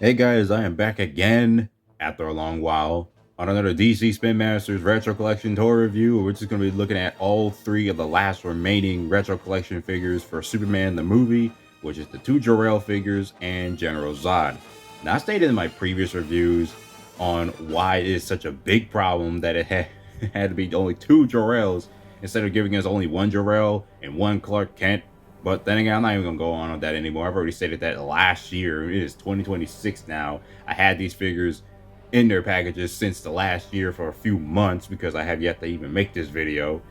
Hey guys, I am back again after a long while on another DC Spin Masters Retro Collection tour review. We're just going to be looking at all three of the last remaining Retro Collection figures for Superman the movie, which is the two Jor-El figures and General Zod. Now, I stated in my previous reviews on why it is such a big problem that it had to be only two Jor-Els instead of giving us only one Jor-El and one Clark Kent. But then again, I'm not even going to go on that anymore. I've already stated that last year. It is 2026 now. I had these figures in their packages since the last year for a few months because I have yet to even make this video.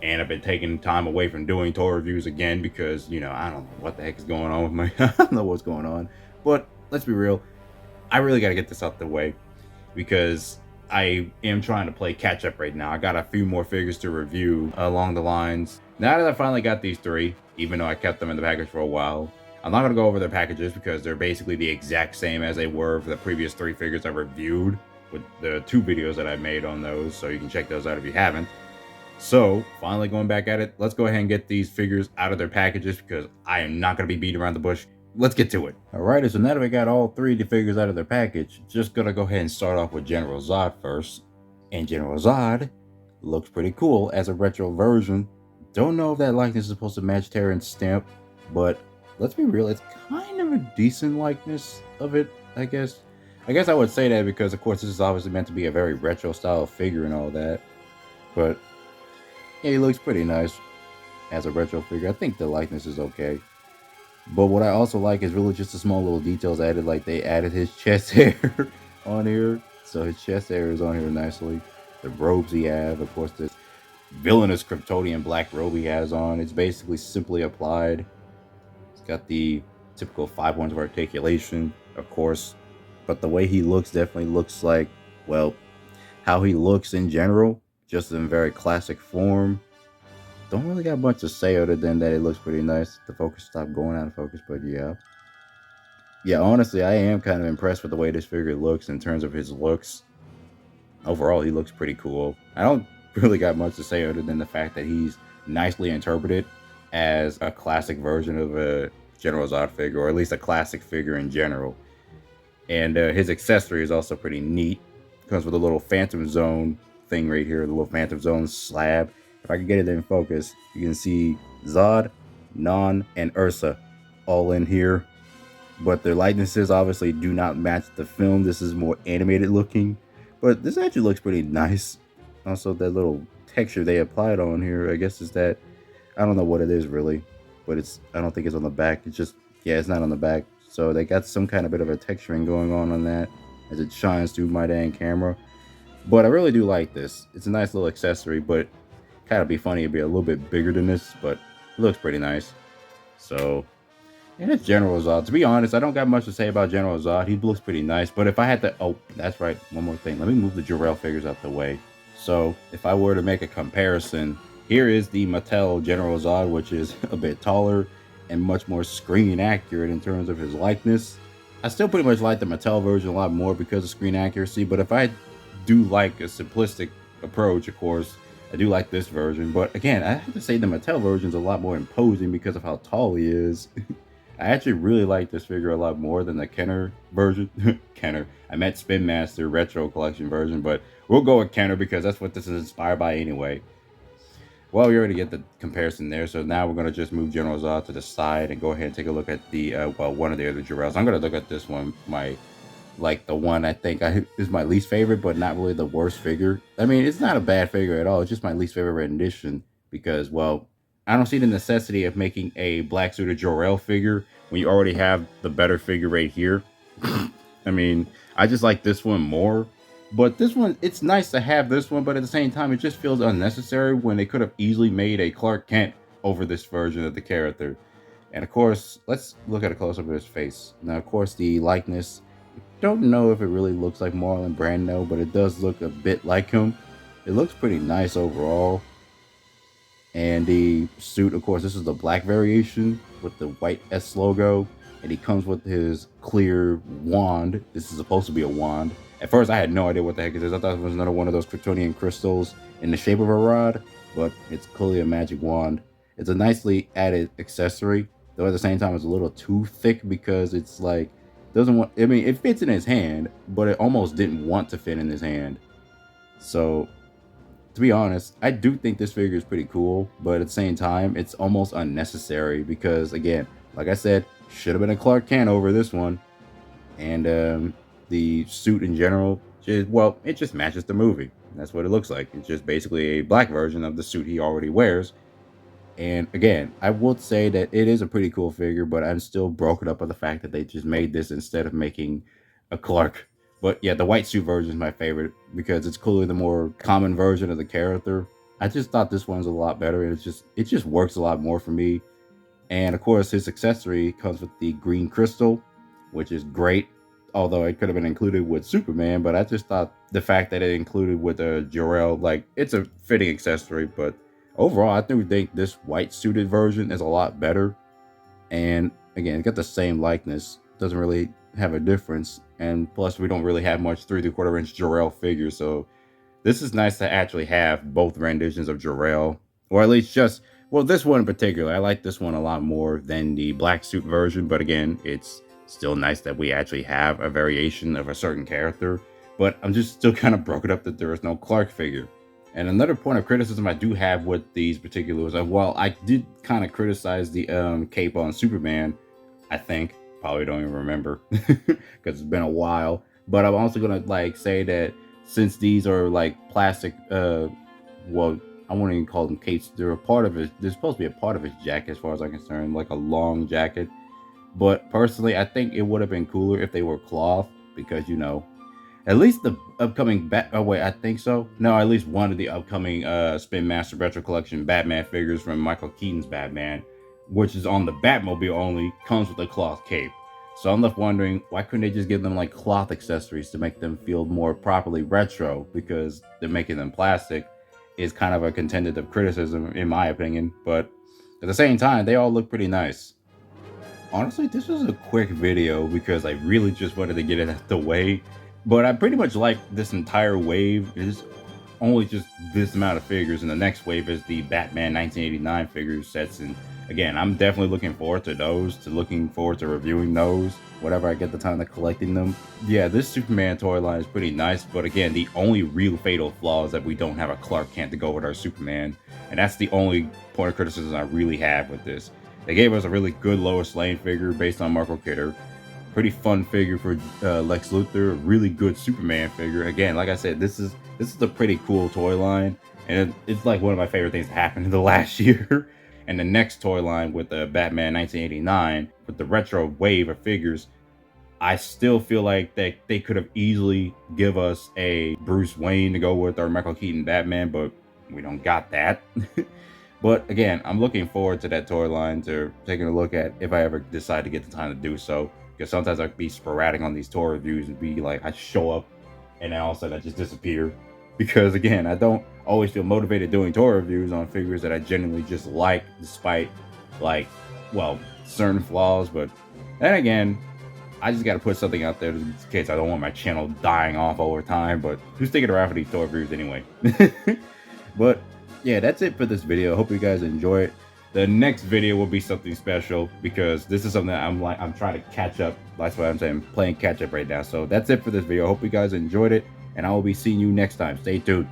And I've been taking time away from doing toy reviews again because, I don't know what the heck is going on with my... I don't know what's going on. But let's be real. I really got to get this out the way because I am trying to play catch up right now. I got a few more figures to review along the lines. Now that I finally got these three, even though I kept them in the package for a while, I'm not going to go over their packages because they're basically the exact same as they were for the previous three figures I reviewed with the two videos that I made on those, so you can check those out if you haven't. So, finally going back at it, let's go ahead and get these figures out of their packages because I am not going to be beating around the bush. Let's get to it. Alright, so now that we got all three of the figures out of their package, just going to go ahead and start off with General Zod first. And General Zod looks pretty cool as a retro version. Don't know if that likeness is supposed to match Terran's stamp, but let's be real, it's kind of a decent likeness of it, I guess. I guess I would say that because, of course, this is obviously meant to be a very retro style figure and all that. But, yeah, he looks pretty nice as a retro figure. I think the likeness is okay. But what I also like is really just the small little details added, like they added his chest hair on here. So his chest hair is on here nicely. The robes he has, of course, this villainous Kryptonian black robe he has on. It's basically simply applied. It's got the typical 5 points of articulation, of course, but the way he looks definitely looks like, well, how he looks in general, just in very classic form. Don't really got much to say other than that it looks pretty nice. The focus stopped going out of focus, but yeah. Yeah, honestly, I am kind of impressed with the way this figure looks in terms of his looks. Overall, he looks pretty cool. I don't really got much to say other than the fact that he's nicely interpreted as a classic version of a General Zod figure, or at least a classic figure in general. And his accessory is also pretty neat. Comes with a little Phantom Zone thing right here, the little Phantom Zone slab. If I can get it in focus, you can see Zod, Non, and Ursa all in here. But their likenesses obviously do not match the film. This is more animated looking. But this actually looks pretty nice. Also, that little texture they applied on here, I guess is that, I don't know what it is really, but I don't think it's on the back. It's just, yeah, it's not on the back. So they got some kind of bit of a texturing going on that as it shines through my dang camera. But I really do like this. It's a nice little accessory, but kind of be funny it'd be a little bit bigger than this, but it looks pretty nice. So, and it's General Zod. To be honest, I don't got much to say about General Zod. He looks pretty nice, but if I had to, oh, that's right, one more thing. Let me move the Jor-El figures out the way. So, if I were to make a comparison, here is the Mattel General Zod, which is a bit taller and much more screen accurate in terms of his likeness. I still pretty much like the Mattel version a lot more because of screen accuracy, but if I do like a simplistic approach, of course, I do like this version. But again, I have to say the Mattel version is a lot more imposing because of how tall he is. I actually really like this figure a lot more than the Kenner version. Kenner. I meant Spin Master Retro Collection version, but we'll go with Kenner because that's what this is inspired by anyway. Well, we already get the comparison there, so now we're going to just move General Zod to the side and go ahead and take a look at the, one of the other Jor-Els. I'm going to look at this one, the one I think is my least favorite, but not really the worst figure. I mean, it's not a bad figure at all. It's just my least favorite rendition because, well, I don't see the necessity of making a black suited Jor-El figure when you already have the better figure right here. I mean, I just like this one more. But this one, it's nice to have this one, but at the same time, it just feels unnecessary when they could have easily made a Clark Kent over this version of the character. And of course, let's look at a close-up of his face. Now, of course, the likeness, don't know if it really looks like Marlon Brando, but it does look a bit like him. It looks pretty nice overall. And the suit, of course, this is the black variation with the white S logo. And he comes with his clear wand. This is supposed to be a wand. At first, I had no idea what the heck it is. I thought it was another one of those Kryptonian crystals in the shape of a rod, but it's clearly a magic wand. It's a nicely added accessory, though at the same time, it's a little too thick because it's like, doesn't want. I mean, it fits in his hand, but it almost didn't want to fit in his hand. So, to be honest, I do think this figure is pretty cool, but at the same time, it's almost unnecessary because, again, like I said, should have been a Clark Kent over this one, and the suit in general, well, it just matches the movie. That's what it looks like. It's just basically a black version of the suit he already wears. And again, I would say that it is a pretty cool figure, but I'm still broken up by the fact that they just made this instead of making a Clark. But yeah, the white suit version is my favorite because it's clearly the more common version of the character. I just thought this one's a lot better, and it just works a lot more for me. And of course, his accessory comes with the green crystal, which is great. Although it could have been included with Superman, but I just thought the fact that it included with a Jor-El, like, it's a fitting accessory. But overall, I do think this white suited version is a lot better. And again, it's got the same likeness, doesn't really have a difference. And plus, we don't really have much 3¾ inch Jor-El figure, so this is nice to actually have both renditions of Jor-El, or at least just, well, this one in particular. I like this one a lot more than the black suit version, but again, it's still nice that we actually have a variation of a certain character. But I'm just still kind of broken up that there is no Clark figure. And another point of criticism I do have with these particulars, well, I did kind of criticize the cape on Superman, I think. Probably don't even remember because it's been a while. But I'm also gonna like say that since these are like plastic, well, I won't even call them capes. They're a part of it. They're supposed to be a part of his jacket, as far as I'm concerned, like a long jacket. But personally, I think it would have been cooler if they were cloth because, at least the upcoming oh wait, I think so. No, at least one of the upcoming Spin Master Retro Collection Batman figures from Michael Keaton's Batman, which is on the Batmobile only, comes with a cloth cape. So I'm left wondering, why couldn't they just give them like cloth accessories to make them feel more properly retro? Because they're making them plastic is kind of a contended of criticism in my opinion. But at the same time, they all look pretty nice. Honestly, this was a quick video because I really just wanted to get it out of the way. But I pretty much like this entire wave. It's only just this amount of figures, and the next wave is the Batman 1989 figure sets. And again, I'm definitely looking forward to those, looking forward to reviewing those whenever I get the time to collecting them. Yeah, this Superman toy line is pretty nice, but again, the only real fatal flaw is that we don't have a Clark Kent to go with our Superman, and that's the only point of criticism I really have with this. They gave us a really good Lois Lane figure based on Marco Kidder. Pretty fun figure for Lex Luthor. A really good Superman figure. Again, like I said, this is a pretty cool toy line, and it's like one of my favorite things to happen in the last year. And the next toy line with the Batman 1989, with the retro wave of figures, I still feel like they could have easily give us a Bruce Wayne to go with our Michael Keaton Batman, but we don't got that. But again, I'm looking forward to that toy line, to taking a look at if I ever decide to get the time to do so. Because sometimes I'd be sporadic on these toy reviews and be like, I show up and then all of a sudden I just disappear. Because again, I don't always feel motivated doing toy reviews on figures that I genuinely just like, despite like, well, certain flaws. But then again, I just got to put something out there in case I don't want my channel dying off over time. But who's sticking around for these toy reviews anyway? But yeah, that's it for this video. I hope you guys enjoy it. The next video will be something special because this is something that I'm trying to catch up. That's what I'm saying, playing catch up right now. So that's it for this video. I hope you guys enjoyed it, and I will be seeing you next time. Stay tuned.